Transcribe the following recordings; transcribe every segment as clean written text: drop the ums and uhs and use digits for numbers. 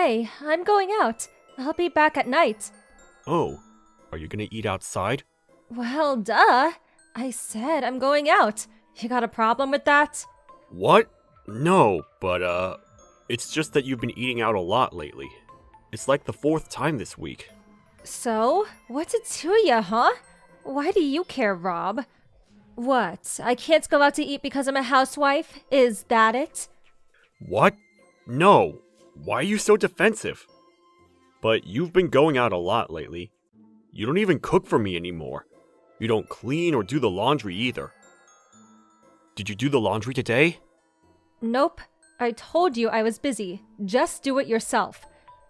Hey, I'm going out. I'll be back at night. Oh, are you gonna eat outside? Well, duh. I said I'm going out. You got a problem with that? What? No, but it's just that you've been eating out a lot lately. It's like the 4th time this week. So? What's it to ya, huh? Why do you care, Rob? What? I can't go out to eat because I'm a housewife? Is that it? What? No. Why are you so defensive? But you've been going out a lot lately. You don't even cook for me anymore. You don't clean or do the laundry either. Did you do the laundry today? Nope. I told you I was busy. Just do it yourself.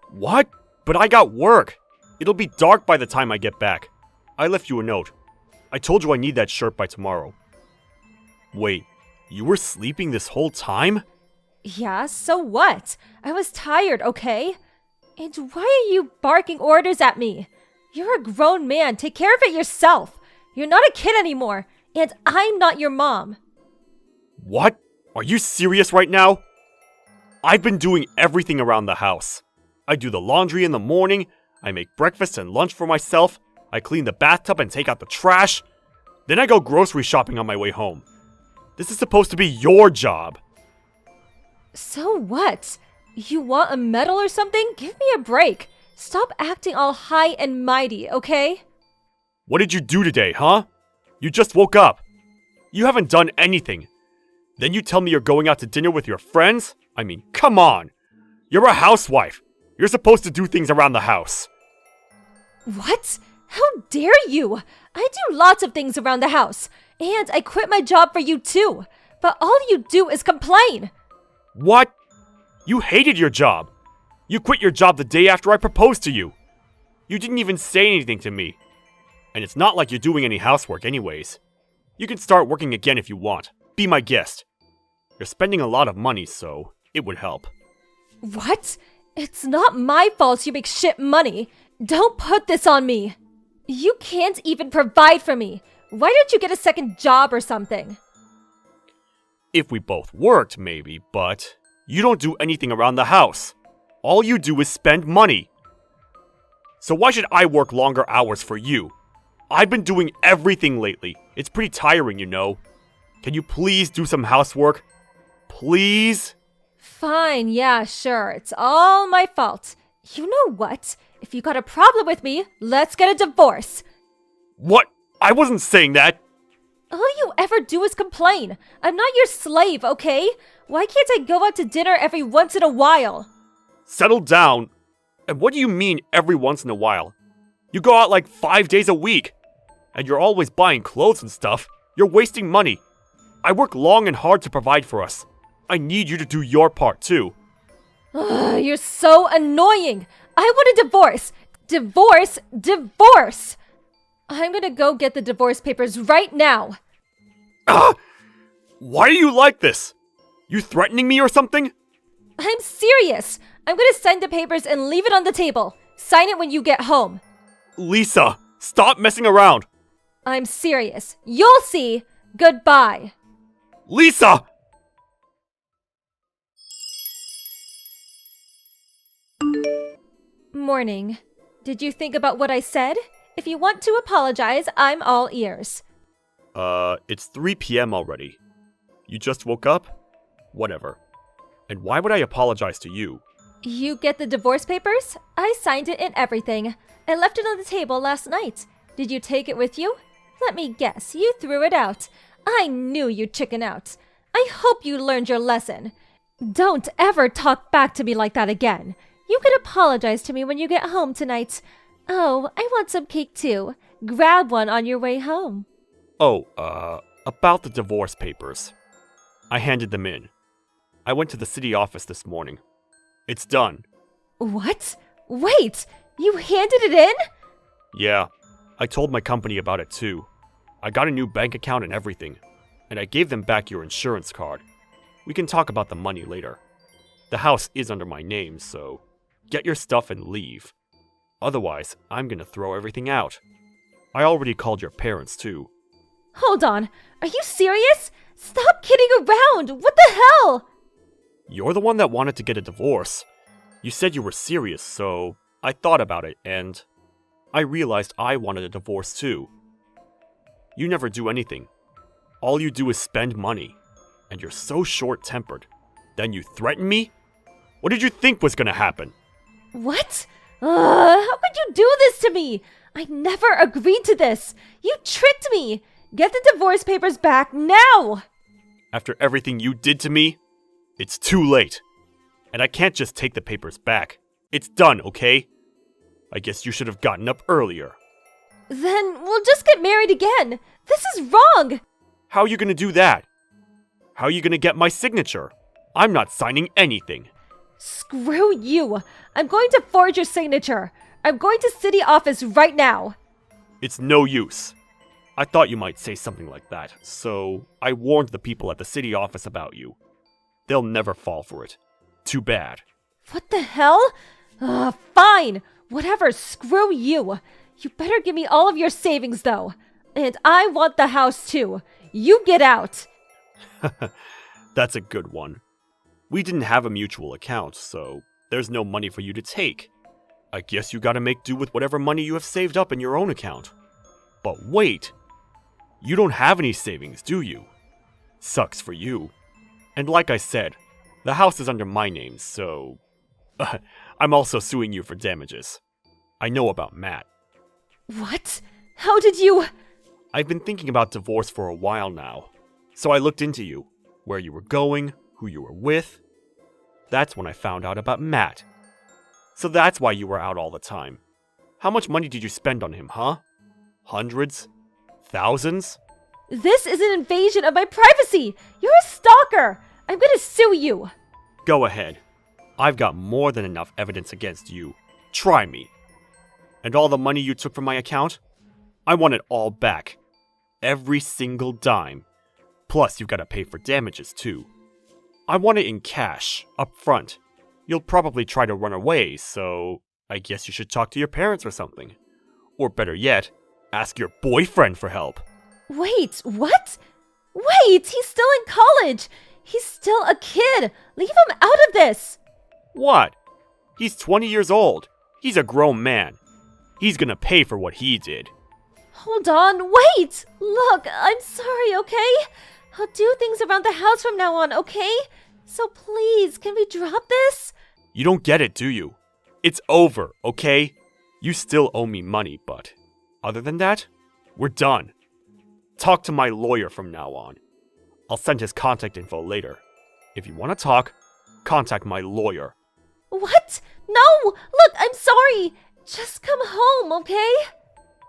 What? But I got work. It'll be dark by the time I get back. I left you a note. I told you I need that shirt by tomorrow. Wait, you were sleeping this whole time? Yeah, so what? I was tired, okay? And why are you barking orders at me? You're a grown man. Take care of it yourself. You're not a kid anymore, and I'm not your mom. What? Are you serious right now? I've been doing everything around the house. I do the laundry in the morning, I make breakfast and lunch for myself, I clean the bathtub and take out the trash, then I go grocery shopping on my way home. This is supposed to be your job. So what? You want a medal or something? Give me a break. Stop acting all high and mighty, okay? What did you do today, huh? You just woke up. You haven't done anything. Then you tell me you're going out to dinner with your friends? I mean, come on. You're a housewife. You're supposed to do things around the house. What? How dare you? I do lots of things around the house. And I quit my job for you too. But all you do is complain. What? You hated your job. You quit your job the day after I proposed to you. You didn't even say anything to me. And it's not like you're doing any housework anyways. You can start working again if you want. Be my guest. You're spending a lot of money, so it would help. What? It's not my fault you make shit money. Don't put this on me. You can't even provide for me. Why don't you get a second job or something? If we both worked, maybe, but you don't do anything around the house. All you do is spend money. So why should I work longer hours for you? I've been doing everything lately. It's pretty tiring, you know. Can you please do some housework? Please? Fine, yeah, sure. It's all my fault. You know what? If you got a problem with me, let's get a divorce. What? I wasn't saying that. All you ever do is complain. I'm not your slave, okay? Why can't I go out to dinner every once in a while? Settle down. And what do you mean every once in a while? You go out like 5 days a week. And you're always buying clothes and stuff. You're wasting money. I work long and hard to provide for us. I need you to do your part too. Ugh, you're so annoying. I want a divorce. Divorce, divorce. I'm gonna go get the divorce papers right now. Ah! Why are you like this? You threatening me or something? I'm serious. I'm gonna sign the papers and leave it on the table. Sign it when you get home. Lisa, stop messing around. I'm serious. You'll see. Goodbye. Lisa! Morning. Did you think about what I said? If you want to apologize, I'm all ears. It's 3 p.m. already. You just woke up? Whatever. And why would I apologize to you? You get the divorce papers? I signed it and everything. I left it on the table last night. Did you take it with you? Let me guess, you threw it out. I knew you'd chicken out. I hope you learned your lesson. Don't ever talk back to me like that again. You can apologize to me when you get home tonight. Oh, I want some cake too. Grab one on your way home. Oh, about the divorce papers. I handed them in. I went to the city office this morning. It's done. What? Wait, you handed it in? Yeah, I told my company about it too. I got a new bank account and everything. And I gave them back your insurance card. We can talk about the money later. The house is under my name, so get your stuff and leave. Otherwise, I'm gonna throw everything out. I already called your parents too. Hold on, are you serious? Stop kidding around! What the hell? You're the one that wanted to get a divorce. You said you were serious, so I thought about it and I realized I wanted a divorce too. You never do anything. All you do is spend money, and you're so short-tempered. Then you threaten me? What did you think was gonna happen? What? How could you do this to me? I never agreed to this. You tricked me. Get the divorce papers back now. After everything you did to me, it's too late. And I can't just take the papers back. It's done, okay? I guess you should have gotten up earlier. Then we'll just get married again. This is wrong. How are you gonna do that? How are you gonna get my signature? I'm not signing anything. Screw you. I'm going to forge your signature. I'm going to city office right now. It's no use. I thought you might say something like that, so I warned the people at the city office about you. They'll never fall for it. Too bad. What the hell? Fine. Whatever, screw you. You better give me all of your savings, though. And I want the house, too. You get out. That's a good one. We didn't have a mutual account, so there's no money for you to take. I guess you gotta make do with whatever money you have saved up in your own account. But wait! You don't have any savings, do you? Sucks for you. And like I said, the house is under my name, so... I'm also suing you for damages. I know about Matt. What? How did you... I've been thinking about divorce for a while now. So I looked into you, where you were going, who you were with. That's when I found out about Matt. So that's why you were out all the time. How much money did you spend on him, huh? Hundreds? Thousands? This is an invasion of my privacy! You're a stalker! I'm gonna sue you! Go ahead. I've got more than enough evidence against you. Try me. And all the money you took from my account? I want it all back. Every single dime. Plus, you've got to pay for damages, too. I want it in cash, up front. You'll probably try to run away, so I guess you should talk to your parents or something. Or better yet, ask your boyfriend for help. Wait, what? Wait, he's still in college! He's still a kid! Leave him out of this! What? He's 20 years old. He's a grown man. He's gonna pay for what he did. Hold on, wait! Look, I'm sorry, okay? I'll do things around the house from now on, okay? So please, can we drop this? You don't get it, do you? It's over, okay? You still owe me money, but other than that, we're done. Talk to my lawyer from now on. I'll send his contact info later. If you want to talk, contact my lawyer. What? No! Look, I'm sorry! Just come home, okay?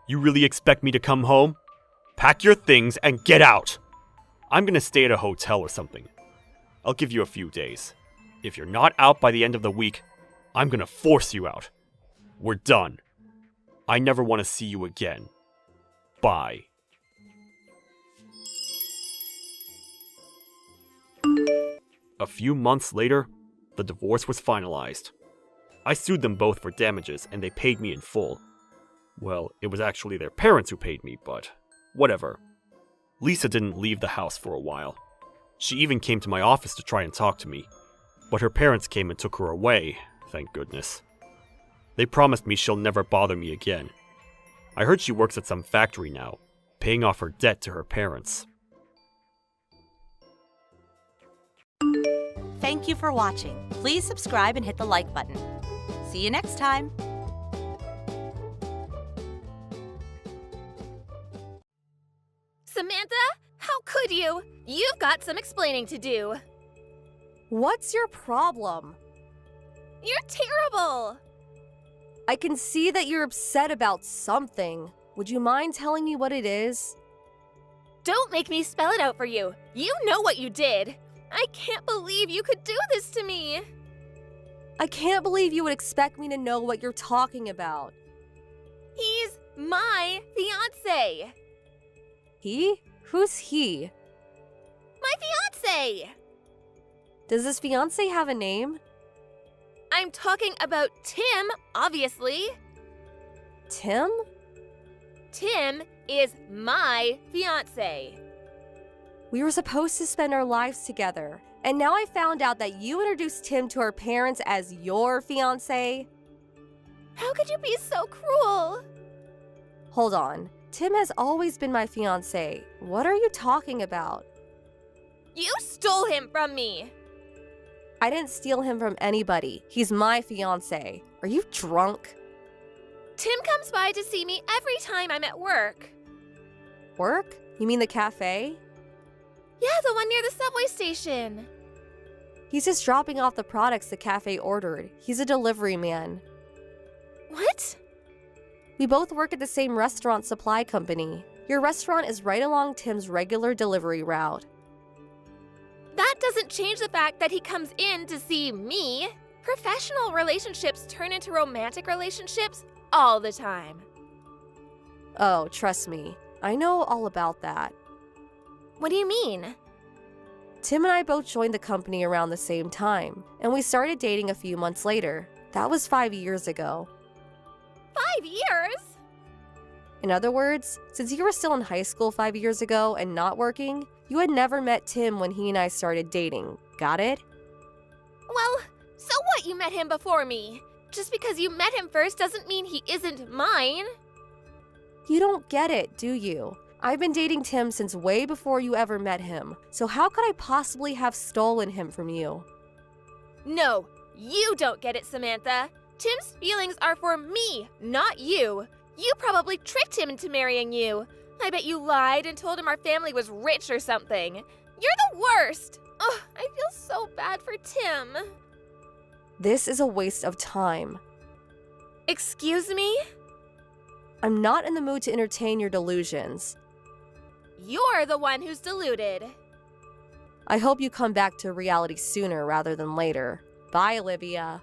You really expect me to come home? Pack your things and get out! I'm gonna stay at a hotel or something. I'll give you a few days. If you're not out by the end of the week, I'm gonna force you out. We're done. I never want to see you again. Bye. A few months later, the divorce was finalized. I sued them both for damages and they paid me in full. Well, it was actually their parents who paid me, but whatever. Lisa didn't leave the house for a while. She even came to my office to try and talk to me. But her parents came and took her away, thank goodness. They promised me she'll never bother me again. I heard she works at some factory now, paying off her debt to her parents. Thank you for watching. Please subscribe and hit the like button. See you next time. Samantha, how could you? You've got some explaining to do. What's your problem? You're terrible. I can see that you're upset about something. Would you mind telling me what it is? Don't make me spell it out for you. You know what you did. I can't believe you could do this to me. I can't believe you would expect me to know what you're talking about. He's my fiancé. He? Who's he? My fiancé. Does this fiancé have a name? I'm talking about Tim, obviously. Tim? Tim is my fiancé. We were supposed to spend our lives together. And now I found out that you introduced Tim to her parents as your fiancé? How could you be so cruel? Hold on. Tim has always been my fiancé. What are you talking about? You stole him from me! I didn't steal him from anybody. He's my fiancé. Are you drunk? Tim comes by to see me every time I'm at work. Work? You mean the cafe? Yeah, the one near the subway station. He's just dropping off the products the cafe ordered. He's a delivery man. What? We both work at the same restaurant supply company. Your restaurant is right along Tim's regular delivery route. That doesn't change the fact that he comes in to see me. Professional relationships turn into romantic relationships all the time. Oh, trust me. I know all about that. What do you mean? Tim and I both joined the company around the same time, and we started dating a few months later. That was 5 years ago. 5 years? In other words, since you were still in high school 5 years ago and not working, you had never met Tim when he and I started dating. Got it? Well, so what you met him before me? Just because you met him first doesn't mean he isn't mine. You don't get it, do you? I've been dating Tim since way before you ever met him, so how could I possibly have stolen him from you? No, you don't get it, Samantha. Tim's feelings are for me, not you. You probably tricked him into marrying you. I bet you lied and told him our family was rich or something. You're the worst. Ugh, I feel so bad for Tim. This is a waste of time. Excuse me? I'm not in the mood to entertain your delusions. You're the one who's deluded. I hope you come back to reality sooner rather than later. Bye, Olivia.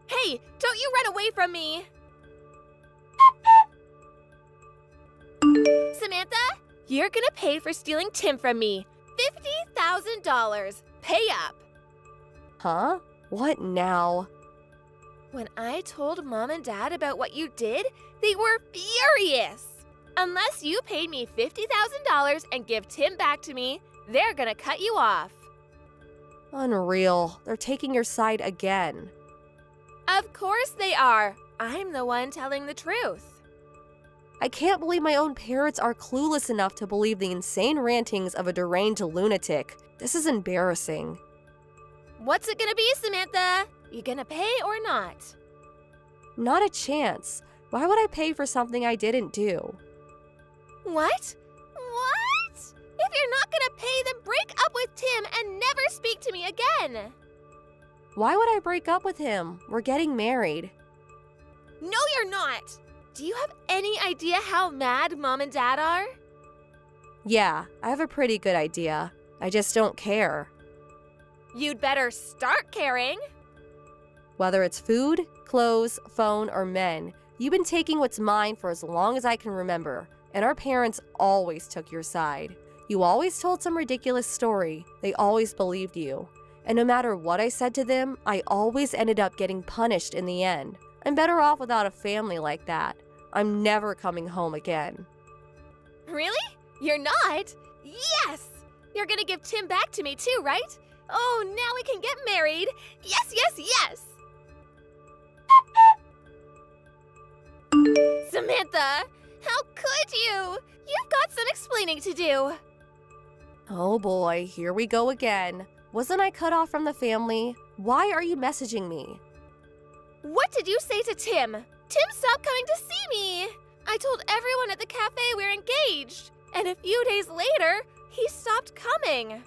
Hey, don't you run away from me! Samantha, you're gonna pay for stealing Tim from me. $50,000. Pay up. Huh? What now? When I told Mom and Dad about what you did, they were furious. Unless you paid me $50,000 and give Tim back to me, they're gonna cut you off. Unreal. They're taking your side again. Of course they are. I'm the one telling the truth. I can't believe my own parents are clueless enough to believe the insane rantings of a deranged lunatic. This is embarrassing. What's it gonna be, Samantha? You gonna pay or not? Not a chance. Why would I pay for something I didn't do? What? What? If you're not gonna pay, then break up with Tim and never speak to me again. Why would I break up with him? We're getting married. No, you're not. Do you have any idea how mad Mom and Dad are? Yeah, I have a pretty good idea. I just don't care. You'd better start caring. Whether it's food, clothes, phone, or men, you've been taking what's mine for as long as I can remember, and our parents always took your side. You always told some ridiculous story. They always believed you. And no matter what I said to them, I always ended up getting punished in the end. I'm better off without a family like that. I'm never coming home again. Really? You're not? Yes! You're gonna give Tim back to me too, right? Oh, now we can get married. Yes, yes, yes! Samantha, how could you? You've got some explaining to do. Oh boy, here we go again. Wasn't I cut off from the family? Why are you messaging me? What did you say to Tim? Tim stopped coming to see me. I told everyone at the cafe we're engaged. And a few days later, he stopped coming.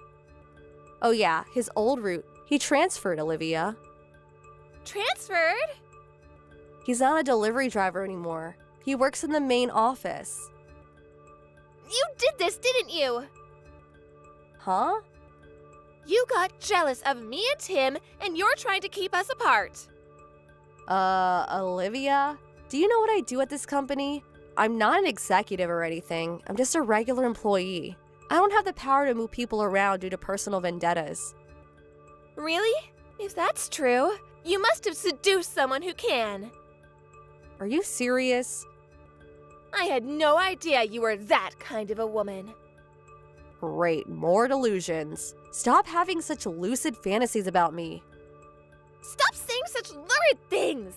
Oh yeah, his old route. He transferred, Olivia. Transferred? He's not a delivery driver anymore. He works in the main office. You did this, didn't you? Huh? You got jealous of me and Tim, and you're trying to keep us apart. Olivia? Do you know what I do at this company? I'm not an executive or anything. I'm just a regular employee. I don't have the power to move people around due to personal vendettas. Really? If that's true, you must have seduced someone who can. Are you serious? I had no idea you were that kind of a woman. Great, more delusions. Stop having such lucid fantasies about me. Stop saying such lurid things!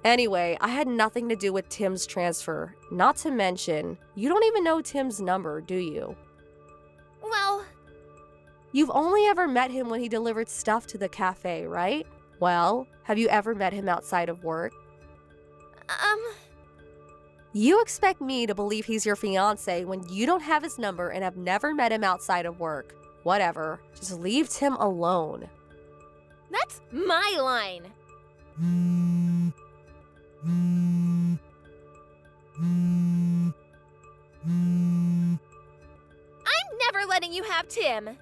Anyway, I had nothing to do with Tim's transfer. Not to mention, you don't even know Tim's number, do you? Well, You've only ever met him when he delivered stuff to the cafe, right? Well, have you ever met him outside of work? You expect me to believe he's your fiancé when you don't have his number and have never met him outside of work. Whatever. Just leave Tim alone. that's my line. I'm never letting you have Tim.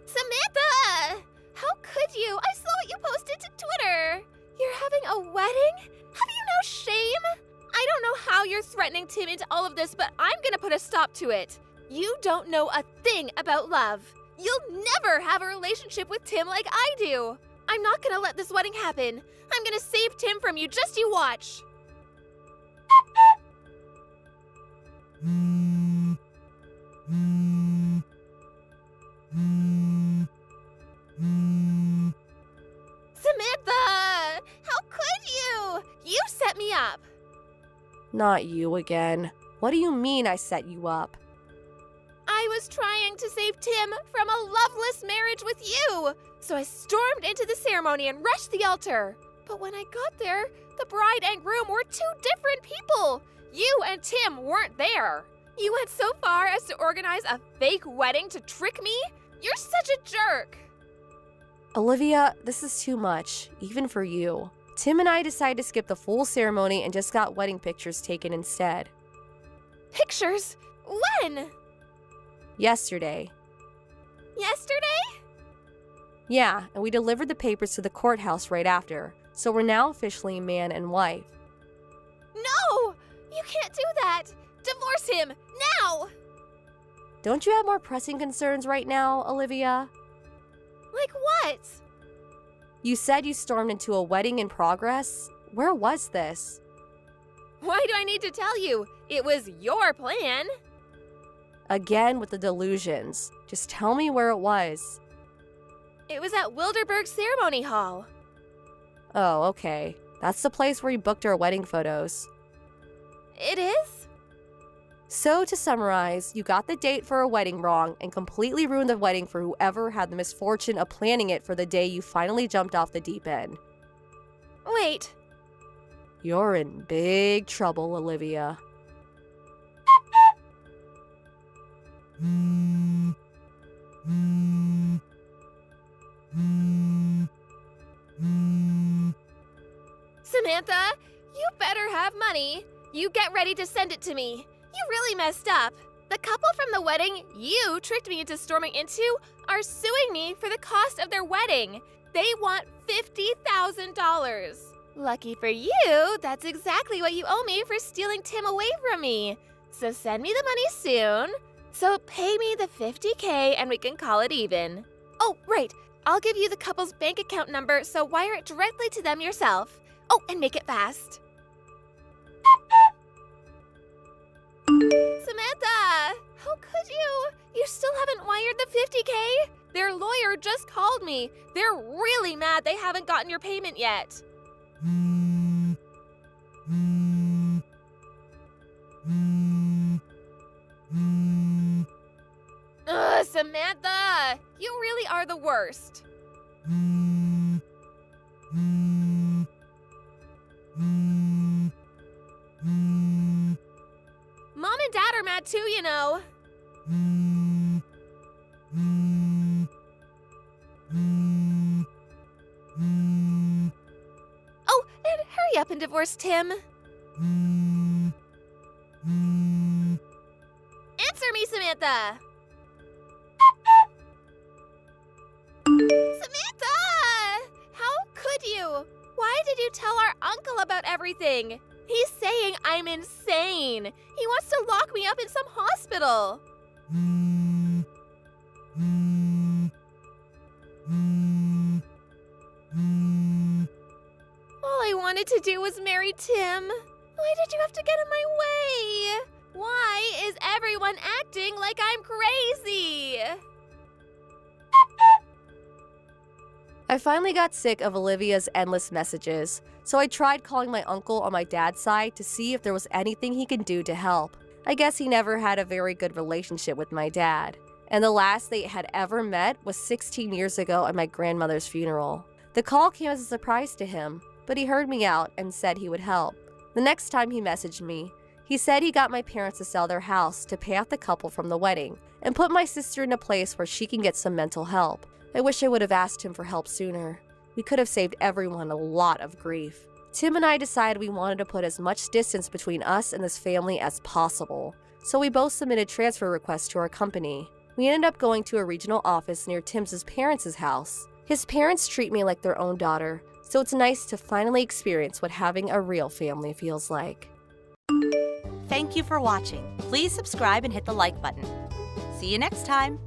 Samantha! How could you? I saw what you posted to Twitter. You're having a wedding? Have you no shame? I don't know how you're threatening Tim into all of this, but I'm gonna put a stop to it. You don't know a thing about love. You'll never have a relationship with Tim like I do. I'm not gonna let this wedding happen. I'm gonna save Tim from you, just you watch. Samantha! How could you? You set me up. Not you again. What do you mean I set you up? I was trying to save Tim from a loveless marriage with you. So I stormed into the ceremony and rushed the altar. But when I got there, the bride and groom were two different people. You and Tim weren't there. You went so far as to organize a fake wedding to trick me? You're such a jerk. Olivia, this is too much, even for you. Tim and I decided to skip the full ceremony and just got wedding pictures taken instead. Pictures? When? Yesterday. Yesterday? Yeah, and we delivered the papers to the courthouse right after, so we're now officially man and wife. No! You can't do that! Divorce him! Now! Don't you have more pressing concerns right now, Olivia? Like what? You said you stormed into a wedding in progress? Where was this? Why do I need to tell you? It was your plan. Again with the delusions. Just tell me where it was. It was at Wilderberg Ceremony Hall. Oh, okay. That's the place where you booked our wedding photos. It is? So, to summarize, you got the date for a wedding wrong and completely ruined the wedding for whoever had the misfortune of planning it for the day you finally jumped off the deep end. Wait. You're in big trouble, Olivia. Samantha, you better have money. You get ready to send it to me. You really messed up. The couple from the wedding you tricked me into storming into are suing me for the cost of their wedding. They want $50,000. Lucky for you, that's exactly what you owe me for stealing Tim away from me. So send me the money soon. So pay me the $50K and we can call it even. Oh, right. I'll give you the couple's bank account number, so wire it directly to them yourself. Oh, and make it fast. Samantha! How could you? You still haven't wired the $50K? Their lawyer just called me. They're really mad they haven't gotten your payment yet. Ugh, Samantha! You really are the worst. Mom and Dad are mad too, you know. Oh, and hurry up and divorce Tim. Answer me, Samantha! Samantha! How could you? Why did you tell our uncle about everything? He's saying I'm insane. He wants to lock me up in some hospital. wanted to do was marry Tim. Why did you have to get in my way? Why is everyone acting like I'm crazy? I finally got sick of Olivia's endless messages, so I tried calling my uncle on my dad's side to see if there was anything he could do to help. I guess he never had a very good relationship with my dad, and the last they had ever met was 16 years ago at my grandmother's funeral. The call came as a surprise to him, but he heard me out and said he would help. The next time he messaged me, he said he got my parents to sell their house to pay off the couple from the wedding and put my sister in a place where she can get some mental help. I wish I would have asked him for help sooner. We could have saved everyone a lot of grief. Tim and I decided we wanted to put as much distance between us and this family as possible, so we both submitted transfer requests to our company. We ended up going to a regional office near Tim's parents' house. His parents treat me like their own daughter, so it's nice to finally experience what having a real family feels like. Thank you for watching. Please subscribe and hit the like button. See you next time.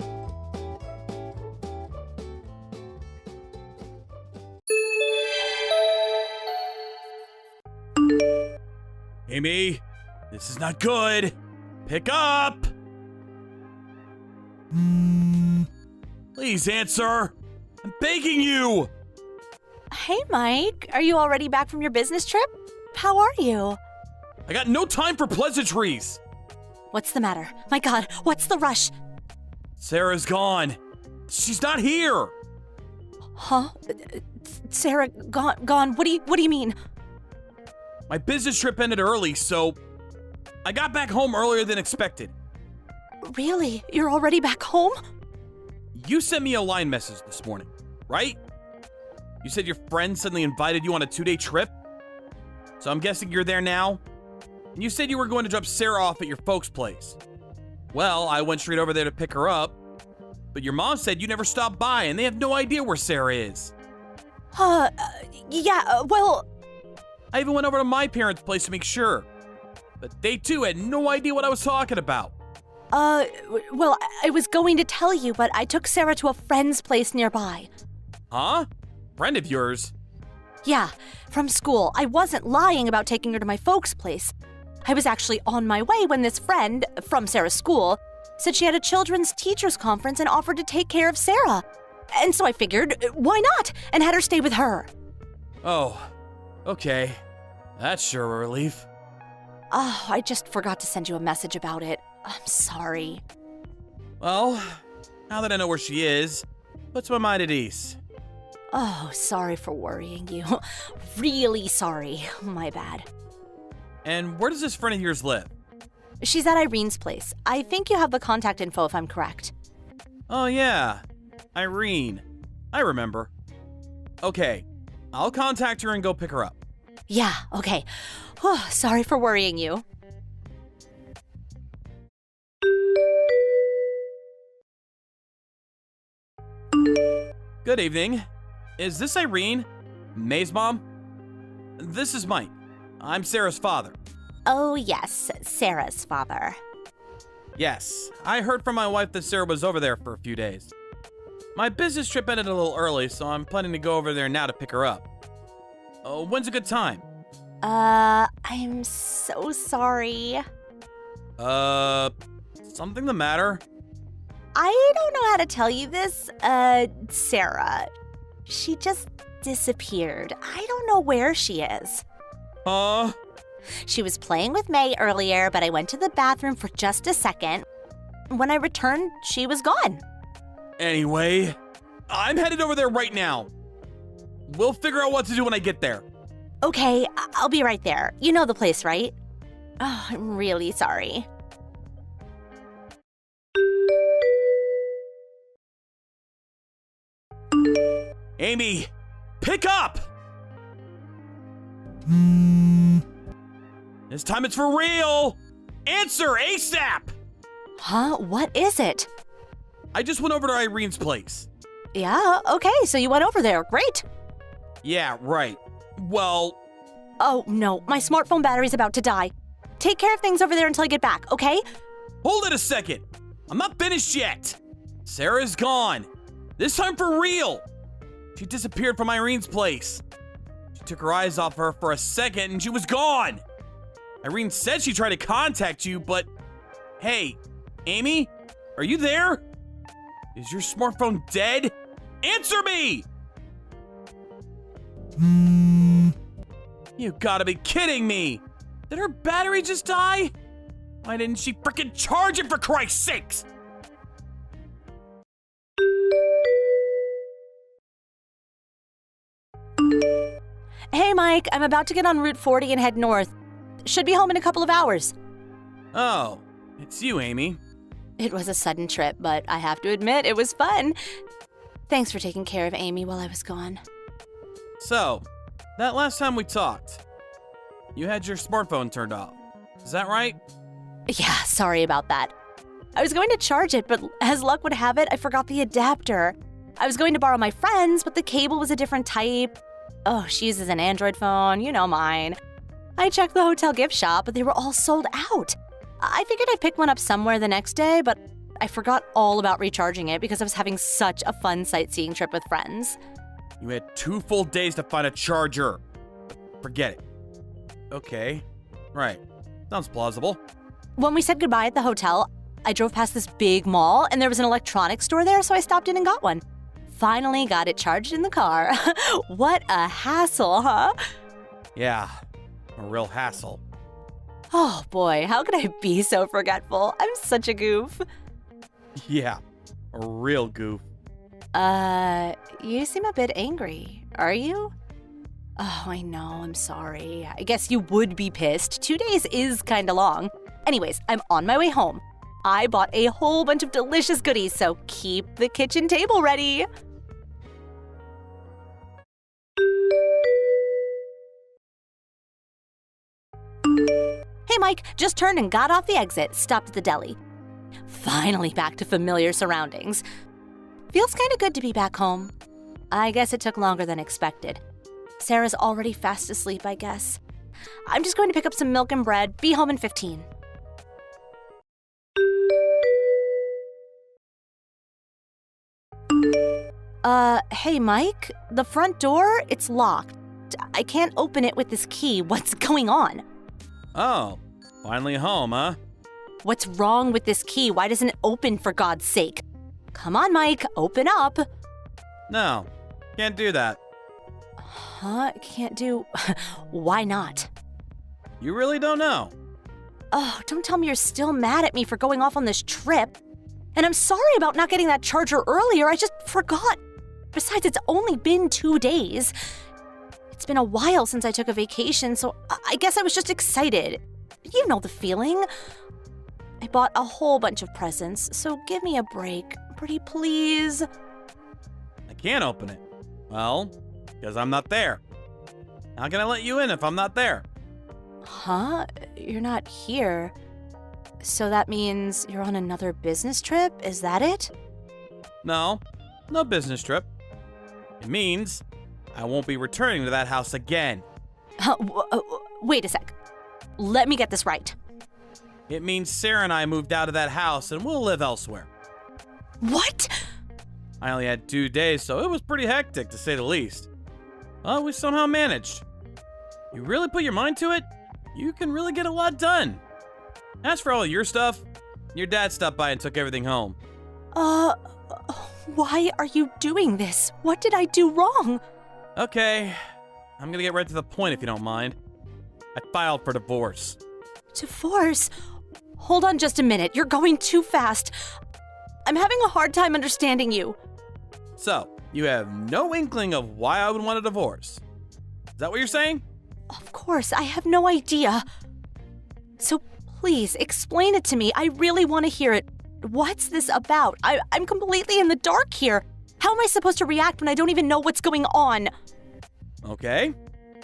Amy, this is not good. Pick up. Please answer. I'm begging you. Hey, Mike. Are you already back from your business trip? How are you? I got no time for pleasantries. What's the matter? My God, what's the rush? Sarah's gone. She's not here. Huh? Sarah gone. What do you mean? My business trip ended early, so I got back home earlier than expected. Really? You're already back home? You sent me a line message this morning, right? You said your friend suddenly invited you on a 2-day trip? So I'm guessing you're there now? And you said you were going to drop Sarah off at your folks' place. Well, I went straight over there to pick her up, but your mom said you never stopped by and they have no idea where Sarah is. Yeah, well... I even went over to my parents' place to make sure, but they too had no idea what I was talking about. Well, I was going to tell you, but I took Sarah to a friend's place nearby. Huh? Friend of yours? Yeah, from school. I wasn't lying about taking her to my folks' place. I was actually on my way when this friend, from Sarah's school, said she had a children's teachers conference and offered to take care of Sarah. And so I figured, why not? And had her stay with her. Oh, okay. That's sure a relief. Oh, I just forgot to send you a message about it. I'm sorry. Well, now that I know where she is, puts my mind at ease. Oh, sorry for worrying you. Really sorry. My bad. And where does this friend of yours live? She's at Irene's place. I think you have the contact info if I'm correct. Oh yeah, Irene. I remember. Okay, I'll contact her and go pick her up. Yeah, okay. Whew, sorry for worrying you. Good evening. Is this Irene? May's mom? This is Mike. I'm Sarah's father. Oh, yes, Sarah's father. Yes, I heard from my wife that Sarah was over there for a few days. My business trip ended a little early, so I'm planning to go over there now to pick her up. When's a good time? I'm so sorry. Something the matter? I don't know how to tell you this, Sarah. She just disappeared. I don't know where she is. She was playing with May earlier, but I went to the bathroom for just a second. When I returned, she was gone. Anyway, I'm headed over there right now. We'll figure out what to do when I get there. Okay, I'll be right there. You know the place, right? Oh, I'm really sorry. Amy, pick up! This time it's for real! Answer ASAP! Huh? What is it? I just went over to Irene's place. Yeah, okay, so you went over there. Great. Yeah, right. Well... Oh, no, my smartphone battery's about to die. Take care of things over there until I get back, okay? Hold it a second! I'm not finished yet! Sarah's gone. This time for real! She disappeared from Irene's place. She took her eyes off her for a second and she was gone. Irene said she tried to contact you, but hey, Amy, are you there? Is your smartphone dead? Answer me! You gotta be kidding me! Did her battery just die? Why didn't she frickin' charge it, for Christ's sakes? Hey, Mike, I'm about to get on Route 40 and head north. Should be home in a couple of hours. Oh, it's you, Amy. It was a sudden trip, but I have to admit, it was fun. Thanks for taking care of Amy while I was gone. So, that last time we talked, you had your smartphone turned off. Is that right? Yeah, sorry about that. I was going to charge it, but as luck would have it, I forgot the adapter. I was going to borrow my friend's, but the cable was a different type. Oh, she uses an Android phone, you know mine. I checked the hotel gift shop, but they were all sold out. I figured I'd pick one up somewhere the next day, but I forgot all about recharging it because I was having such a fun sightseeing trip with friends. You had 2 full days to find a charger. Forget it. Okay. Right. Sounds plausible. When we said goodbye at the hotel, I drove past this big mall and there was an electronics store there, so I stopped in and got one. Finally got it charged in the car. What a hassle, huh? Yeah, a real hassle. Oh boy, how could I be so forgetful? I'm such a goof. Yeah, a real goof. You seem a bit angry. Are you? Oh, I know, I'm sorry. I guess you would be pissed. 2 days is kinda long. Anyways, I'm on my way home. I bought a whole bunch of delicious goodies, so keep the kitchen table ready. Hey, Mike, just turned and got off the exit, stopped at the deli. Finally back to familiar surroundings. Feels kind of good to be back home. I guess it took longer than expected. Sarah's already fast asleep, I guess. I'm just going to pick up some milk and bread, be home in 15. Hey, Mike, the front door, it's locked. I can't open it with this key. What's going on? Oh, finally home, huh? What's wrong with this key? Why doesn't it open, for God's sake? Come on, Mike, open up. No, can't do that. Huh? Can't do... Why not? You really don't know. Oh, don't tell me you're still mad at me for going off on this trip. And I'm sorry about not getting that charger earlier. I just forgot. Besides, it's only been 2 days. It's been a while since I took a vacation, so I guess I was just excited. You know the feeling. I bought a whole bunch of presents, so give me a break. Pretty please. I can't open it. Well, because I'm not there. How can I let you in if I'm not there? Huh? You're not here. So that means you're on another business trip? Is that it? No business trip. It means I won't be returning to that house again. Wait a sec. Let me get this right. It means Sarah and I moved out of that house and we'll live elsewhere. What? I only had 2 days, so it was pretty hectic to say the least. Well, we somehow managed. You really put your mind to it, you can really get a lot done. As for all your stuff, your dad stopped by and took everything home. Why are you doing this? What did I do wrong? Okay, I'm gonna get right to the point if you don't mind. I filed for divorce. Divorce? Hold on just a minute. You're going too fast. I'm having a hard time understanding you. So, you have no inkling of why I would want a divorce. Is that what you're saying? Of course, I have no idea. So please, explain it to me. I really want to hear it. What's this about? I'm completely in the dark here. How am I supposed to react when I don't even know what's going on? Okay,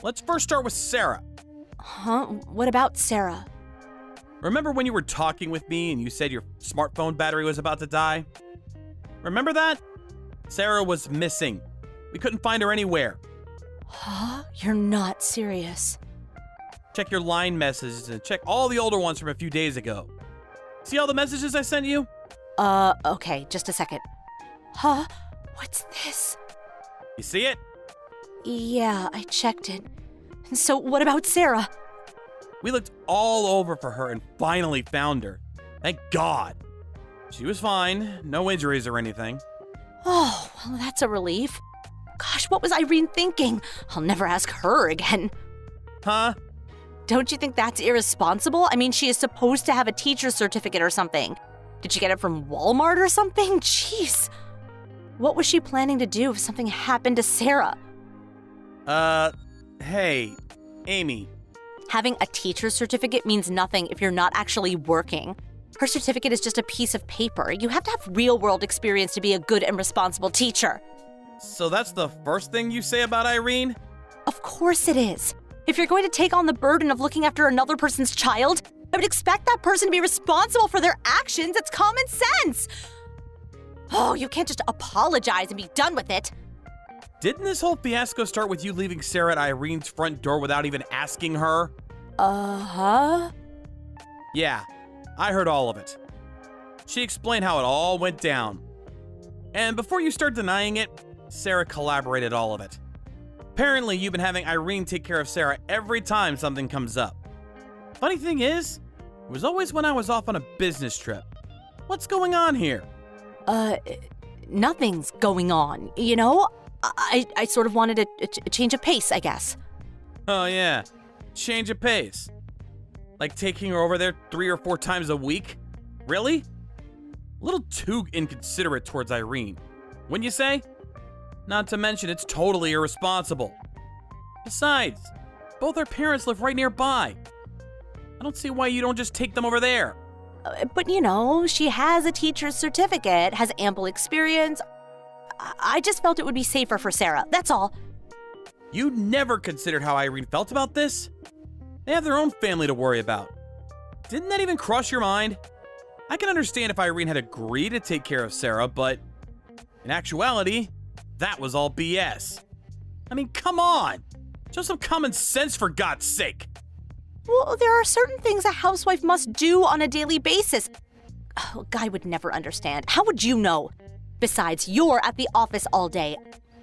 let's first start with Sarah. Huh? What about Sarah? Remember when you were talking with me and you said your smartphone battery was about to die? Remember that? Sarah was missing. We couldn't find her anywhere. Huh? You're not serious. Check your line messages and check all the older ones from a few days ago. See all the messages I sent you? Okay, just a second. Huh? What's this? You see it? Yeah, I checked it. So what about Sarah? We looked all over for her and finally found her. Thank God. She was fine, no injuries or anything. Oh, well, that's a relief. Gosh, what was Irene thinking? I'll never ask her again. Huh? Don't you think that's irresponsible? I mean, she is supposed to have a teacher's certificate or something. Did she get it from Walmart or something? Jeez. What was she planning to do if something happened to Sarah? Hey, Amy. Having a teacher's certificate means nothing if you're not actually working. Her certificate is just a piece of paper. You have to have real-world experience to be a good and responsible teacher. So that's the first thing you say about Irene? Of course it is. If you're going to take on the burden of looking after another person's child, I would expect that person to be responsible for their actions. It's common sense. Oh, you can't just apologize and be done with it. Didn't this whole fiasco start with you leaving Sarah at Irene's front door without even asking her? Uh-huh. Yeah, I heard all of it. She explained how it all went down. And before you start denying it, Sarah collaborated all of it. Apparently, you've been having Irene take care of Sarah every time something comes up. Funny thing is, it was always when I was off on a business trip. What's going on here? Nothing's going on, you know? I sort of wanted a change of pace, I guess. Oh yeah, change of pace. Like taking her over there 3 or 4 times a week? Really? A little too inconsiderate towards Irene, wouldn't you say? Not to mention it's totally irresponsible. Besides, both our parents live right nearby. I don't see why you don't just take them over there. But you know, she has a teacher's certificate, has ample experience. I just felt it would be safer for Sarah, that's all. You never considered how Irene felt about this? They have their own family to worry about. Didn't that even cross your mind? I can understand if Irene had agreed to take care of Sarah, but in actuality, that was all BS. I mean, come on! Show some common sense for God's sake! Well, there are certain things a housewife must do on a daily basis. Oh, a guy would never understand. How would you know? Besides, you're at the office all day.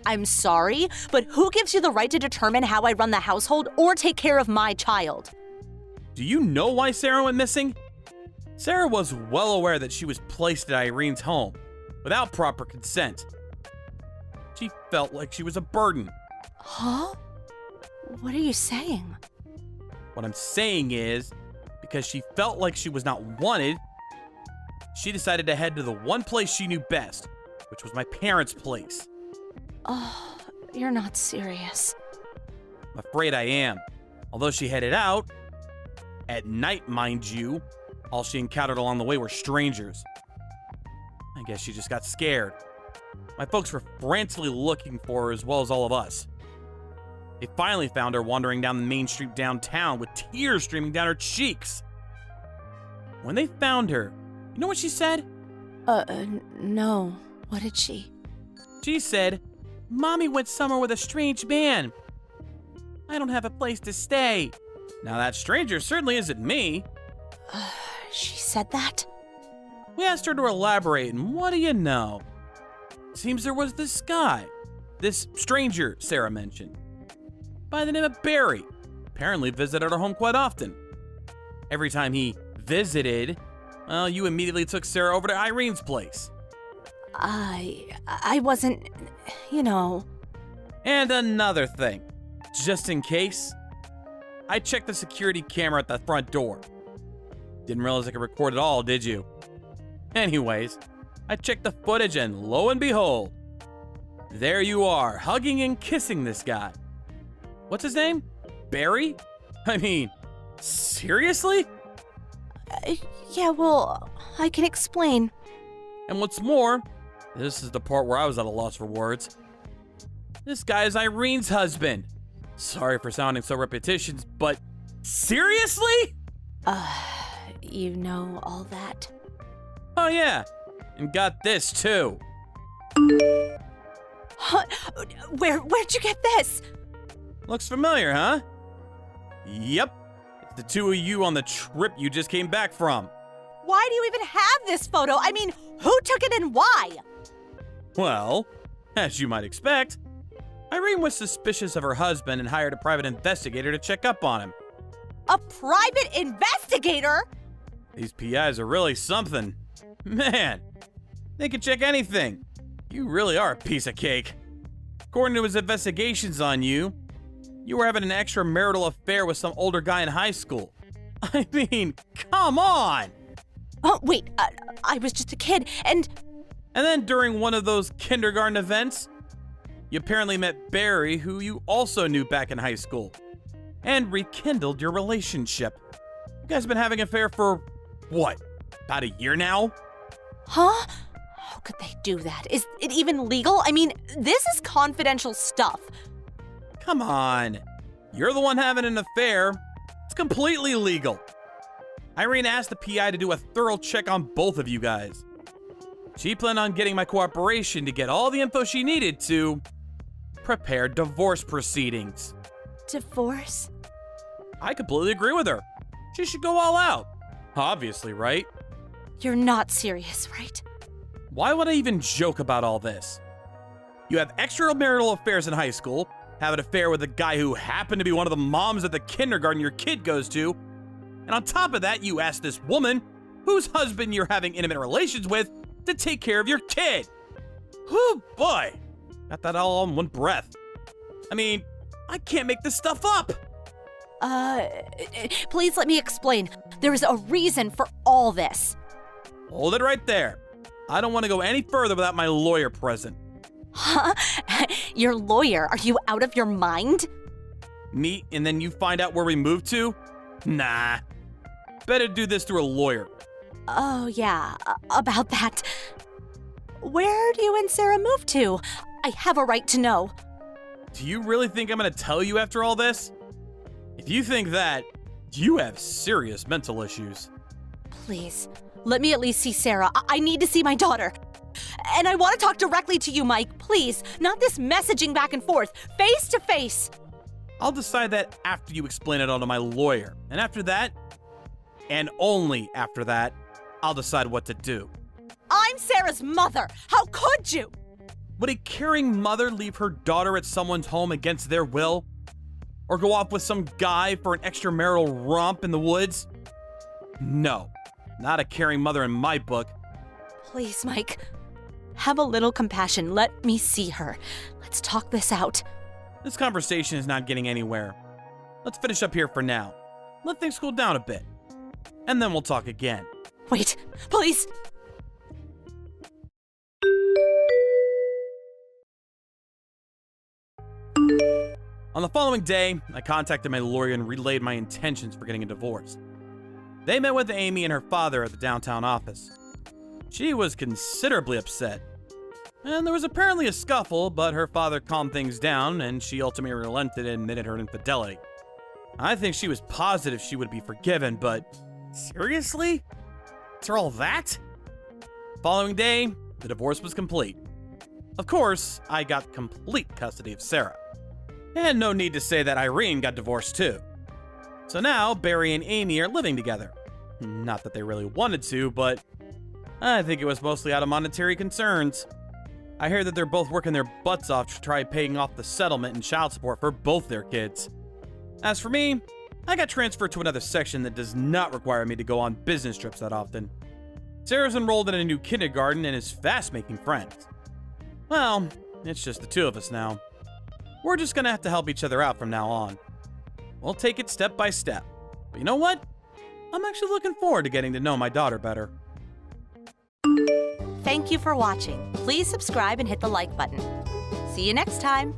I'm sorry, but who gives you the right to determine how I run the household or take care of my child? Do you know why Sarah went missing? Sarah was well aware that she was placed at Irene's home without proper consent. She felt like she was a burden. Huh? What are you saying? What I'm saying is, because she felt like she was not wanted, she decided to head to the one place she knew best, which was my parents' place. Oh, you're not serious. I'm afraid I am. Although she headed out, at night, mind you, all she encountered along the way were strangers. I guess she just got scared. My folks were frantically looking for her as well as all of us. They finally found her wandering down the main street downtown with tears streaming down her cheeks. When they found her, you know what she said? No. What did she? She said, "Mommy went somewhere with a strange man. I don't have a place to stay." Now that stranger certainly isn't me. She said that? We asked her to elaborate, and what do you know? Seems there was this guy, this stranger Sarah mentioned, by the name of Barry. Apparently visited our home quite often. Every time he visited, well, you immediately took Sarah over to Irene's place. I wasn't, you know. And another thing, just in case, I checked the security camera at the front door. Didn't realize I could record it all, did you? Anyways, I checked the footage and lo and behold, there you are, hugging and kissing this guy. What's his name? Barry? I mean, seriously? Yeah, well, I can explain. And what's more, this is the part where I was at a loss for words. This guy is Irene's husband. Sorry for sounding so repetitious, but seriously? You know all that? Oh yeah, and got this too. Huh? Where'd you get this? Looks familiar, huh? Yep, it's the two of you on the trip you just came back from. Why do you even have this photo? I mean, who took it and why? Well, as you might expect, Irene was suspicious of her husband and hired a private investigator to check up on him. A private investigator? These PIs are really something. Man, they can check anything. You really are a piece of cake. According to his investigations on you, you were having an extramarital affair with some older guy in high school. I mean, come on! Oh, wait, I was just a kid, and then during one of those kindergarten events, you apparently met Barry, who you also knew back in high school, and rekindled your relationship. You guys have been having an affair for, what, about a year now? Huh? How could they do that? Is it even legal? I mean, this is confidential stuff. Come on. You're the one having an affair. It's completely legal. Irene asked the PI to do a thorough check on both of you guys. She planned on getting my cooperation to get all the info she needed to prepare divorce proceedings. Divorce? I completely agree with her. She should go all out. Obviously, right? You're not serious, right? Why would I even joke about all this? You have extramarital affairs in high school, have an affair with a guy who happened to be one of the moms at the kindergarten your kid goes to, and on top of that, you ask this woman, whose husband you're having intimate relations with, to take care of your kid. Oh boy, got that all in one breath. I mean, I can't make this stuff up. Please let me explain. There is a reason for all this. Hold it right there. I don't want to go any further without my lawyer present. Huh? Your lawyer? Are you out of your mind? Meet and then you find out where we moved to? Nah. Better do this through a lawyer. Oh, yeah, about that. Where do you and Sarah move to? I have a right to know. Do you really think I'm gonna tell you after all this? If you think that, you have serious mental issues. Please, let me at least see Sarah. I need to see my daughter. And I want to talk directly to you, Mike. Please, not this messaging back and forth, face to face. I'll decide that after you explain it all to my lawyer. And after that, and only after that, I'll decide what to do. I'm Sarah's mother. How could you? Would a caring mother leave her daughter at someone's home against their will? Or go off with some guy for an extramarital romp in the woods? No, not a caring mother in my book. Please, Mike. Have a little compassion. Let me see her. Let's talk this out. This conversation is not getting anywhere. Let's finish up here for now. Let things cool down a bit. And then we'll talk again. Wait, please. On the following day, I contacted my lawyer and relayed my intentions for getting a divorce. They met with Amy and her father at the downtown office. She was considerably upset. And there was apparently a scuffle, but her father calmed things down and she ultimately relented and admitted her infidelity. I think she was positive she would be forgiven, but seriously? After all that? Following day, the divorce was complete. Of course, I got complete custody of Sarah. And no need to say that Irene got divorced too. So now, Barry and Amy are living together. Not that they really wanted to, but I think it was mostly out of monetary concerns. I hear that they're both working their butts off to try paying off the settlement and child support for both their kids. As for me, I got transferred to another section that does not require me to go on business trips that often. Sarah's enrolled in a new kindergarten and is fast making friends. Well, it's just the two of us now. We're just gonna have to help each other out from now on. We'll take it step by step. But you know what? I'm actually looking forward to getting to know my daughter better. Thank you for watching. Please subscribe and hit the like button. See you next time.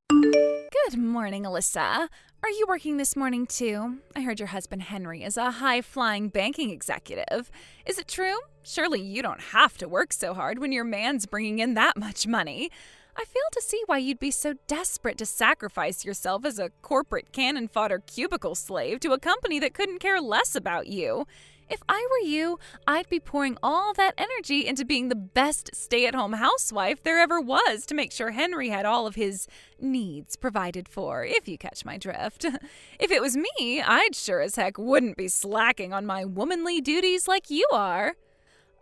Good morning, Alyssa. Are you working this morning too? I heard your husband Henry is a high-flying banking executive. Is it true? Surely you don't have to work so hard when your man's bringing in that much money. I fail to see why you'd be so desperate to sacrifice yourself as a corporate cannon fodder cubicle slave to a company that couldn't care less about you. If I were you, I'd be pouring all that energy into being the best stay-at-home housewife there ever was to make sure Henry had all of his needs provided for, if you catch my drift. If it was me, I'd sure as heck wouldn't be slacking on my womanly duties like you are.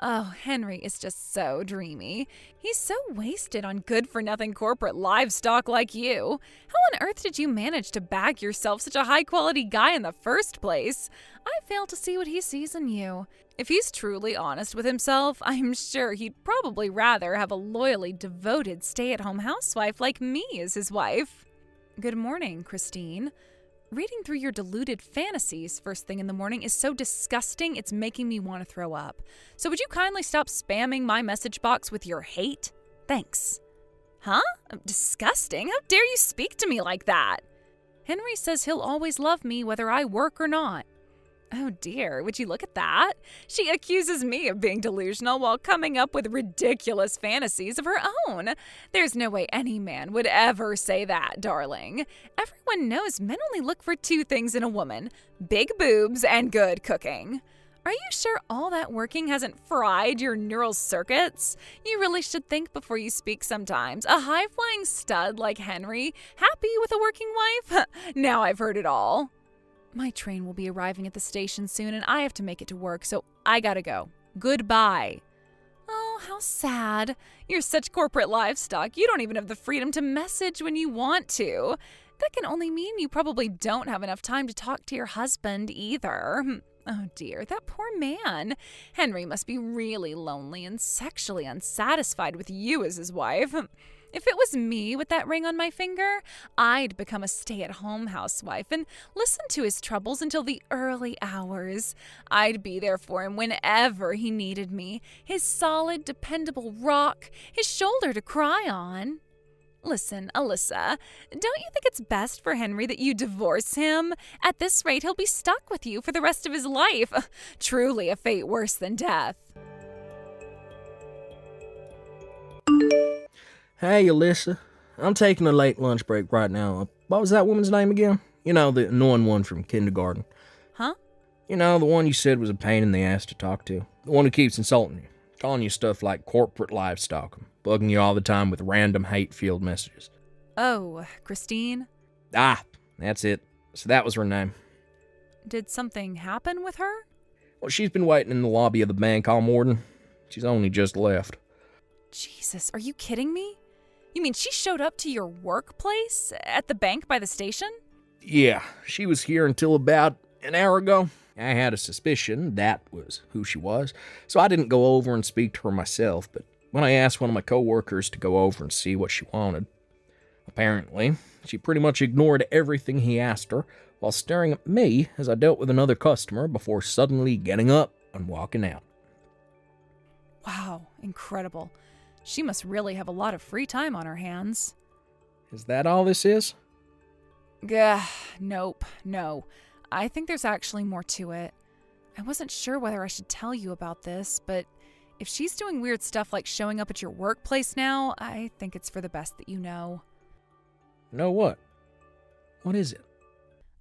Oh, Henry is just so dreamy. He's so wasted on good-for-nothing corporate livestock like you. How on earth did you manage to bag yourself such a high-quality guy in the first place? I fail to see what he sees in you. If he's truly honest with himself, I'm sure he'd probably rather have a loyally devoted stay-at-home housewife like me as his wife. Good morning, Christine. Reading through your deluded fantasies first thing in the morning is so disgusting it's making me want to throw up. So would you kindly stop spamming my message box with your hate? Thanks. Huh? Disgusting? How dare you speak to me like that? Henry says he'll always love me whether I work or not. Oh dear, would you look at that? She accuses me of being delusional while coming up with ridiculous fantasies of her own. There's no way any man would ever say that, darling. Everyone knows men only look for two things in a woman: big boobs and good cooking. Are you sure all that working hasn't fried your neural circuits? You really should think before you speak sometimes. A high-flying stud like Henry, happy with a working wife? Now I've heard it all. My train will be arriving at the station soon and I have to make it to work, so I gotta go. Goodbye. Oh, how sad. You're such corporate livestock, you don't even have the freedom to message when you want to. That can only mean you probably don't have enough time to talk to your husband either. Oh dear, that poor man. Henry must be really lonely and sexually unsatisfied with you as his wife. If it was me with that ring on my finger, I'd become a stay-at-home housewife and listen to his troubles until the early hours. I'd be there for him whenever he needed me, his solid, dependable rock, his shoulder to cry on. Listen, Alyssa, don't you think it's best for Henry that you divorce him? At this rate, he'll be stuck with you for the rest of his life. Truly a fate worse than death. Hey, Alyssa. I'm taking a late lunch break right now. What was that woman's name again? You know, the annoying one from kindergarten. Huh? You know, the one you said was a pain in the ass to talk to. The one who keeps insulting you, calling you stuff like corporate livestock, bugging you all the time with random hate-filled messages. Oh, Christine? Ah, that's it. So that was her name. Did something happen with her? Well, she's been waiting in the lobby of the bank all morning. She's only just left. Jesus, are you kidding me? You mean she showed up to your workplace at the bank by the station? Yeah, she was here until about an hour ago. I had a suspicion that was who she was, so I didn't go over and speak to her myself, but when I asked one of my coworkers to go over and see what she wanted, apparently, she pretty much ignored everything he asked her while staring at me as I dealt with another customer before suddenly getting up and walking out. Wow, incredible. She must really have a lot of free time on her hands. Is that all this is? Gah, nope, no. I think there's actually more to it. I wasn't sure whether I should tell you about this, but if she's doing weird stuff like showing up at your workplace now, I think it's for the best that you know. Know what? What is it?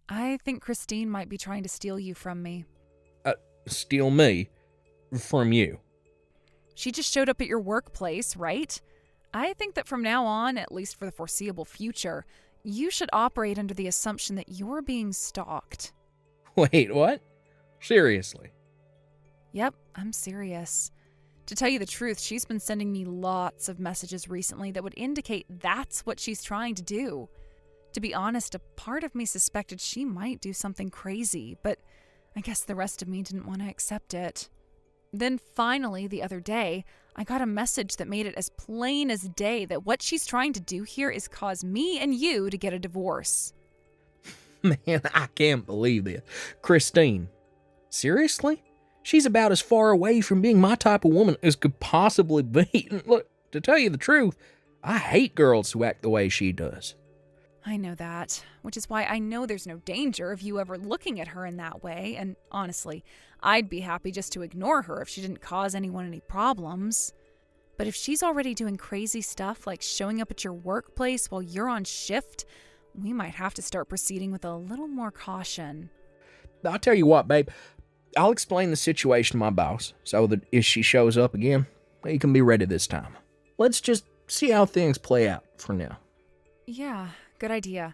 I think Christine might be trying to steal you from me. Steal me? From you? She just showed up at your workplace, right? I think that from now on, at least for the foreseeable future, you should operate under the assumption that you're being stalked. Wait, what? Seriously? Yep, I'm serious. To tell you the truth, she's been sending me lots of messages recently that would indicate that's what she's trying to do. To be honest, a part of me suspected she might do something crazy, but I guess the rest of me didn't want to accept it. Then finally, the other day, I got a message that made it as plain as day that what she's trying to do here is cause me and you to get a divorce. Man, I can't believe this. Christine, seriously? She's about as far away from being my type of woman as could possibly be. Look, to tell you the truth, I hate girls who act the way she does. I know that, which is why I know there's no danger of you ever looking at her in that way, and honestly, I'd be happy just to ignore her if she didn't cause anyone any problems. But if she's already doing crazy stuff like showing up at your workplace while you're on shift, we might have to start proceeding with a little more caution. I'll tell you what, babe. I'll explain the situation to my boss so that if she shows up again, he can be ready this time. Let's just see how things play out for now. Yeah, good idea.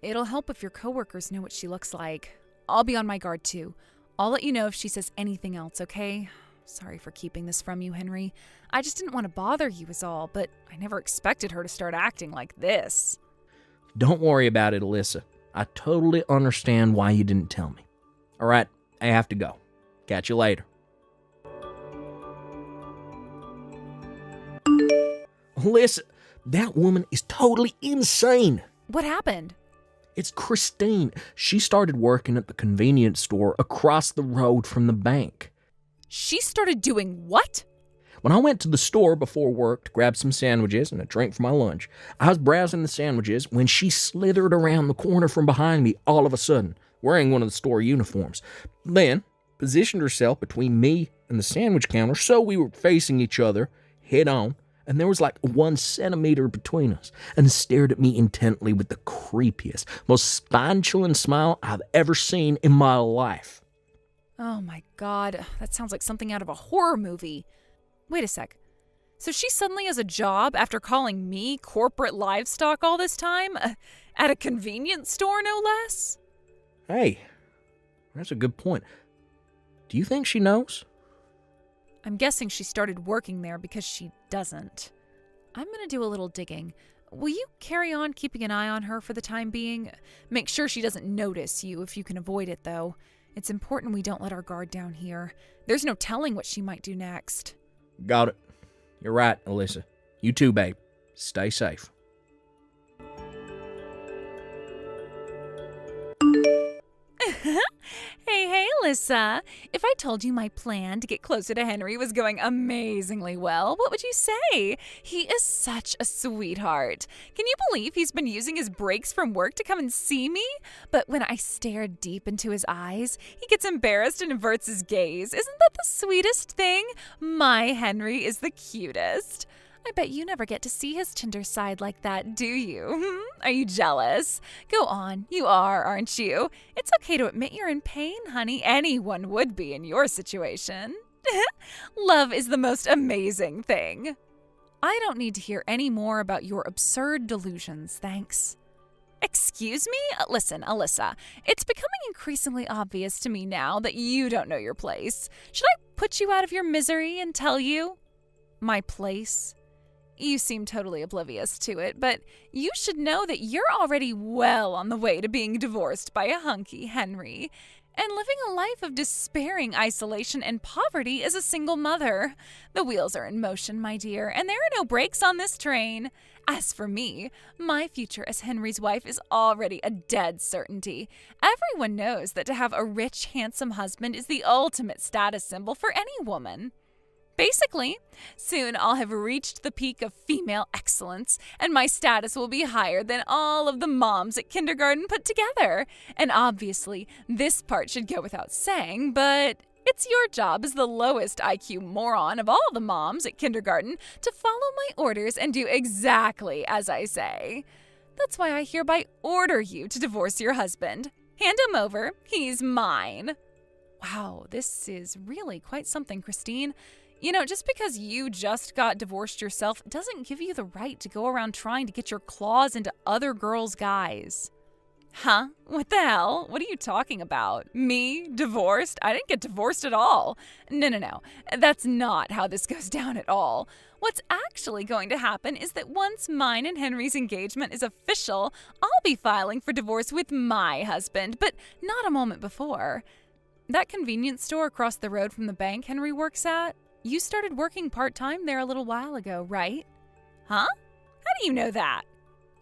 It'll help if your coworkers know what she looks like. I'll be on my guard too. I'll let you know if she says anything else, okay? Sorry for keeping this from you, Henry. I just didn't want to bother you is all, but I never expected her to start acting like this. Don't worry about it, Alyssa. I totally understand why you didn't tell me. All right, I have to go. Catch you later. Alyssa, that woman is totally insane. What happened? It's Christine. She started working at the convenience store across the road from the bank. She started doing what? When I went to the store before work to grab some sandwiches and a drink for my lunch, I was browsing the sandwiches when she slithered around the corner from behind me all of a sudden, wearing one of the store uniforms. Then, positioned herself between me and the sandwich counter so we were facing each other, head on, and there was like 1 centimeter between us, and stared at me intently with the creepiest, most spine-chilling smile I've ever seen in my life. Oh my god, that sounds like something out of a horror movie. Wait a sec. So she suddenly has a job after calling me corporate livestock all this time? At a convenience store, no less? Hey, that's a good point. Do you think she knows? I'm guessing she started working there because she doesn't. I'm gonna do a little digging. Will you carry on keeping an eye on her for the time being? Make sure she doesn't notice you if you can avoid it, though. It's important we don't let our guard down here. There's no telling what she might do next. Got it. You're right, Alyssa. You too, babe. Stay safe. Hey, Alyssa. If I told you my plan to get closer to Henry was going amazingly well, what would you say? He is such a sweetheart. Can you believe he's been using his breaks from work to come and see me? But when I stare deep into his eyes, he gets embarrassed and averts his gaze. Isn't that the sweetest thing? My Henry is the cutest. I bet you never get to see his tender side like that, do you? Are you jealous? Go on, you are, aren't you? It's okay to admit you're in pain, honey. Anyone would be in your situation. Love is the most amazing thing. I don't need to hear any more about your absurd delusions, thanks. Excuse me? Listen, Alyssa, it's becoming increasingly obvious to me now that you don't know your place. Should I put you out of your misery and tell you? My place? You seem totally oblivious to it, but you should know that you're already well on the way to being divorced by a hunky Henry and living a life of despairing isolation and poverty as a single mother. The wheels are in motion, my dear, and there are no brakes on this train. As for me, my future as Henry's wife is already a dead certainty. Everyone knows that to have a rich, handsome husband is the ultimate status symbol for any woman. Basically, soon I'll have reached the peak of female excellence, and my status will be higher than all of the moms at kindergarten put together. And obviously, this part should go without saying, but it's your job as the lowest IQ moron of all the moms at kindergarten to follow my orders and do exactly as I say. That's why I hereby order you to divorce your husband. Hand him over. He's mine. Wow, this is really quite something, Christine. You know, just because you just got divorced yourself doesn't give you the right to go around trying to get your claws into other girls' guys. Huh? What the hell? What are you talking about? Me? Divorced? I didn't get divorced at all. No. That's not how this goes down at all. What's actually going to happen is that once mine and Henry's engagement is official, I'll be filing for divorce with my husband, but not a moment before. That convenience store across the road from the bank Henry works at? You started working part-time there a little while ago, right? Huh? How do you know that?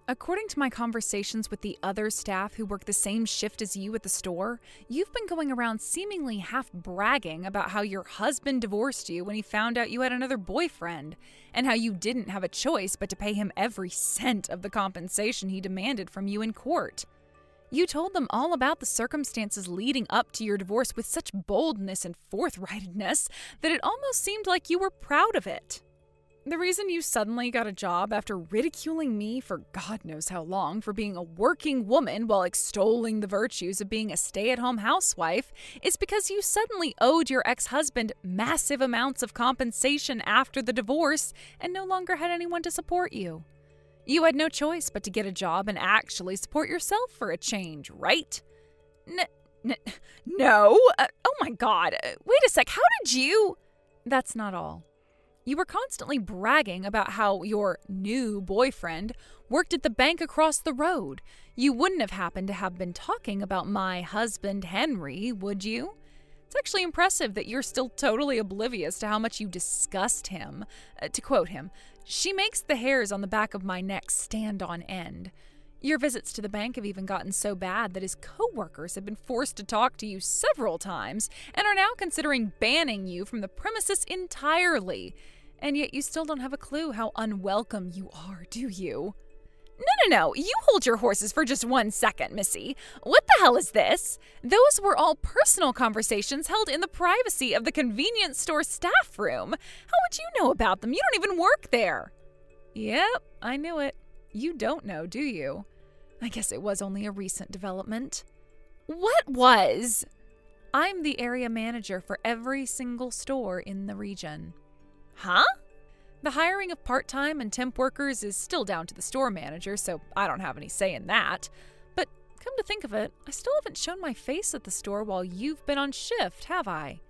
According to my conversations with the other staff who work the same shift as you at the store, you've been going around seemingly half bragging about how your husband divorced you when he found out you had another boyfriend, and how you didn't have a choice but to pay him every cent of the compensation he demanded from you in court. You told them all about the circumstances leading up to your divorce with such boldness and forthrightedness that it almost seemed like you were proud of it. The reason you suddenly got a job after ridiculing me for God knows how long for being a working woman while extolling the virtues of being a stay-at-home housewife is because you suddenly owed your ex-husband massive amounts of compensation after the divorce and no longer had anyone to support you. You had no choice but to get a job and actually support yourself for a change, right? No. Oh my God. Wait a sec. How did you... That's not all. You were constantly bragging about how your new boyfriend worked at the bank across the road. You wouldn't have happened to have been talking about my husband, Henry, would you? It's actually impressive that you're still totally oblivious to how much you disgust him. To quote him, "She makes the hairs on the back of my neck stand on end." Your visits to the bank have even gotten so bad that his co-workers have been forced to talk to you several times and are now considering banning you from the premises entirely. And yet you still don't have a clue how unwelcome you are, do you? No. You hold your horses for just 1 second, Missy. What the hell is this? Those were all personal conversations held in the privacy of the convenience store staff room. How would you know about them? You don't even work there. Yep, I knew it. You don't know, do you? I guess it was only a recent development. What was? I'm the area manager for every single store in the region. Huh? The hiring of part-time and temp workers is still down to the store manager, so I don't have any say in that. But come to think of it, I still haven't shown my face at the store while you've been on shift, have I?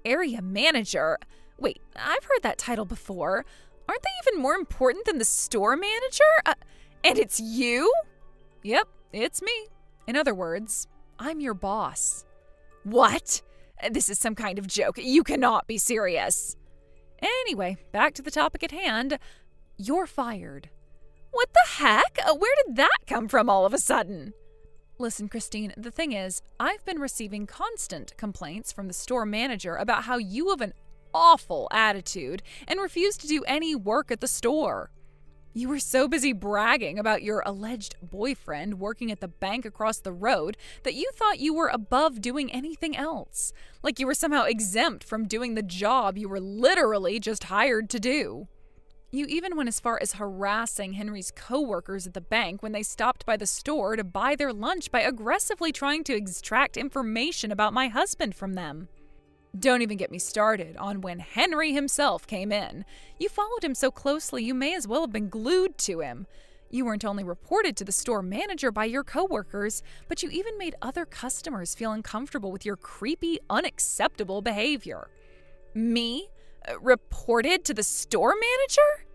Area manager? Wait, I've heard that title before. Aren't they even more important than the store manager? And it's you? Yep, it's me. In other words, I'm your boss. What? This is some kind of joke. You cannot be serious. Anyway, back to the topic at hand. You're fired. What the heck? Where did that come from all of a sudden? Listen, Christine, the thing is, I've been receiving constant complaints from the store manager about how you have an awful attitude and refuse to do any work at the store. You were so busy bragging about your alleged boyfriend working at the bank across the road that you thought you were above doing anything else, like you were somehow exempt from doing the job you were literally just hired to do. You even went as far as harassing Henry's co-workers at the bank when they stopped by the store to buy their lunch by aggressively trying to extract information about my husband from them. Don't even get me started on when Henry himself came in. You followed him so closely you may as well have been glued to him. You weren't only reported to the store manager by your coworkers, but you even made other customers feel uncomfortable with your creepy, unacceptable behavior. Me? Reported to the store manager?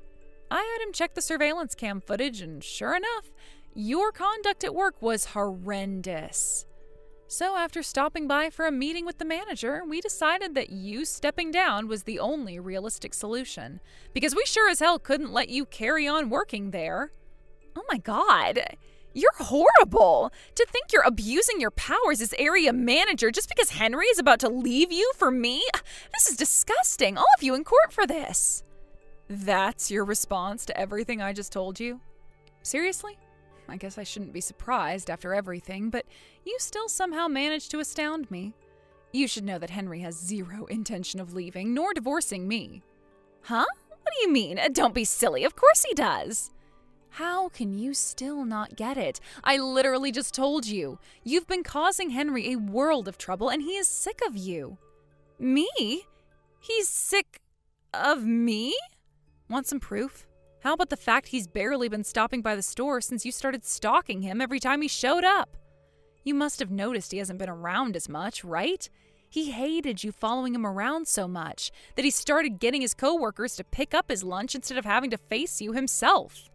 I had him check the surveillance cam footage, and sure enough, your conduct at work was horrendous. So after stopping by for a meeting with the manager, we decided that you stepping down was the only realistic solution, because we sure as hell couldn't let you carry on working there. Oh my God, you're horrible! To think you're abusing your powers as area manager just because Henry is about to leave you for me? This is disgusting. I'll have you in court for this. That's your response to everything I just told you? Seriously? I guess I shouldn't be surprised after everything, but you still somehow managed to astound me. You should know that Henry has zero intention of leaving, nor divorcing me. Huh? What do you mean? Don't be silly. Of course he does. How can you still not get it? I literally just told you. You've been causing Henry a world of trouble, and he is sick of you. Me? He's sick of me? Want some proof? How about the fact he's barely been stopping by the store since you started stalking him every time he showed up? You must have noticed he hasn't been around as much, right? He hated you following him around so much that he started getting his coworkers to pick up his lunch instead of having to face you himself.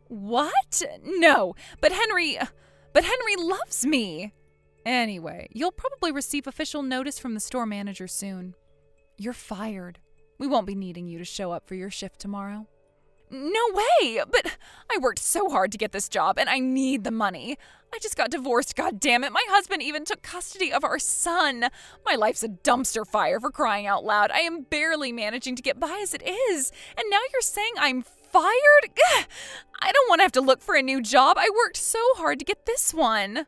What? No, but Henry loves me. Anyway, you'll probably receive official notice from the store manager soon. You're fired. We won't be needing you to show up for your shift tomorrow. No way! But I worked so hard to get this job, and I need the money. I just got divorced, goddammit. My husband even took custody of our son. My life's a dumpster fire, for crying out loud. I am barely managing to get by as it is. And now you're saying I'm fired? Ugh, I don't want to have to look for a new job. I worked so hard to get this one.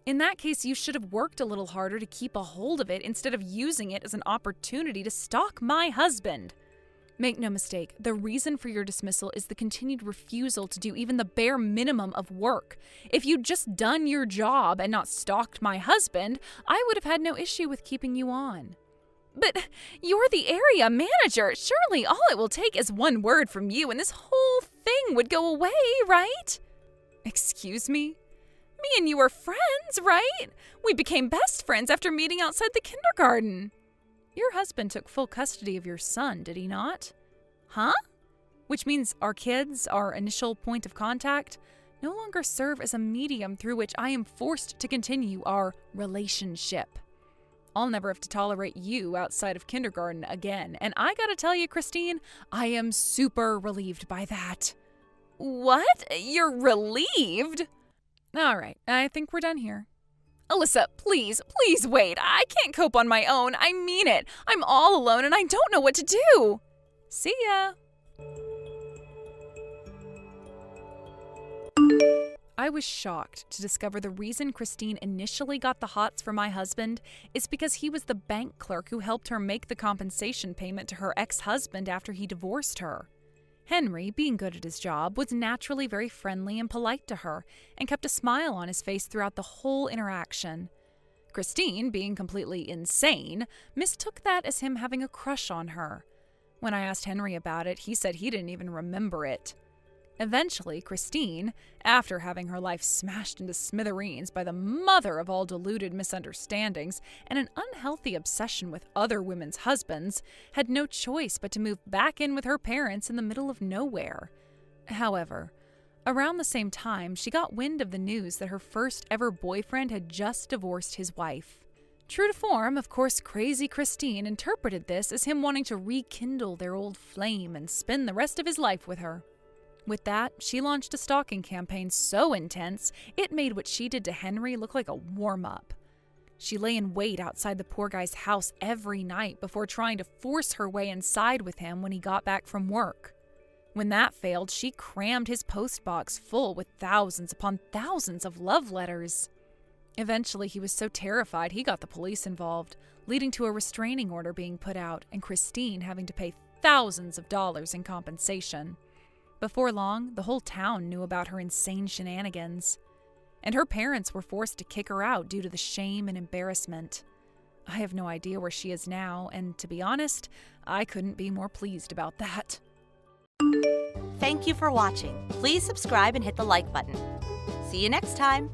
In that case, you should have worked a little harder to keep a hold of it instead of using it as an opportunity to stalk my husband. Make no mistake, the reason for your dismissal is the continued refusal to do even the bare minimum of work. If you'd just done your job and not stalked my husband, I would have had no issue with keeping you on. But you're the area manager. Surely all it will take is one word from you and this whole thing would go away, right? Excuse me? Me and you are friends, right? We became best friends after meeting outside the kindergarten. Your husband took full custody of your son, did he not? Huh? Which means our kids, our initial point of contact, no longer serve as a medium through which I am forced to continue our relationship. I'll never have to tolerate you outside of kindergarten again, and I gotta tell you, Christine, I am super relieved by that. What? You're relieved? All right, I think we're done here. Alyssa, please wait. I can't cope on my own. I mean it. I'm all alone and I don't know what to do. See ya. I was shocked to discover the reason Christine initially got the hots for my husband is because he was the bank clerk who helped her make the compensation payment to her ex-husband after he divorced her. Henry, being good at his job, was naturally very friendly and polite to her and kept a smile on his face throughout the whole interaction. Christine, being completely insane, mistook that as him having a crush on her. When I asked Henry about it, he said he didn't even remember it. Eventually, Christine, after having her life smashed into smithereens by the mother of all deluded misunderstandings and an unhealthy obsession with other women's husbands, had no choice but to move back in with her parents in the middle of nowhere. However, around the same time, she got wind of the news that her first ever boyfriend had just divorced his wife. True to form, of course, crazy Christine interpreted this as him wanting to rekindle their old flame and spend the rest of his life with her. With that, she launched a stalking campaign so intense, it made what she did to Henry look like a warm-up. She lay in wait outside the poor guy's house every night before trying to force her way inside with him when he got back from work. When that failed, she crammed his postbox full with thousands upon thousands of love letters. Eventually, he was so terrified he got the police involved, leading to a restraining order being put out and Christine having to pay thousands of dollars in compensation. Before long, the whole town knew about her insane shenanigans, and her parents were forced to kick her out due to the shame and embarrassment. I have no idea where she is now, and to be honest, I couldn't be more pleased about that. Thank you for watching. Please subscribe and hit the like button. See you next time.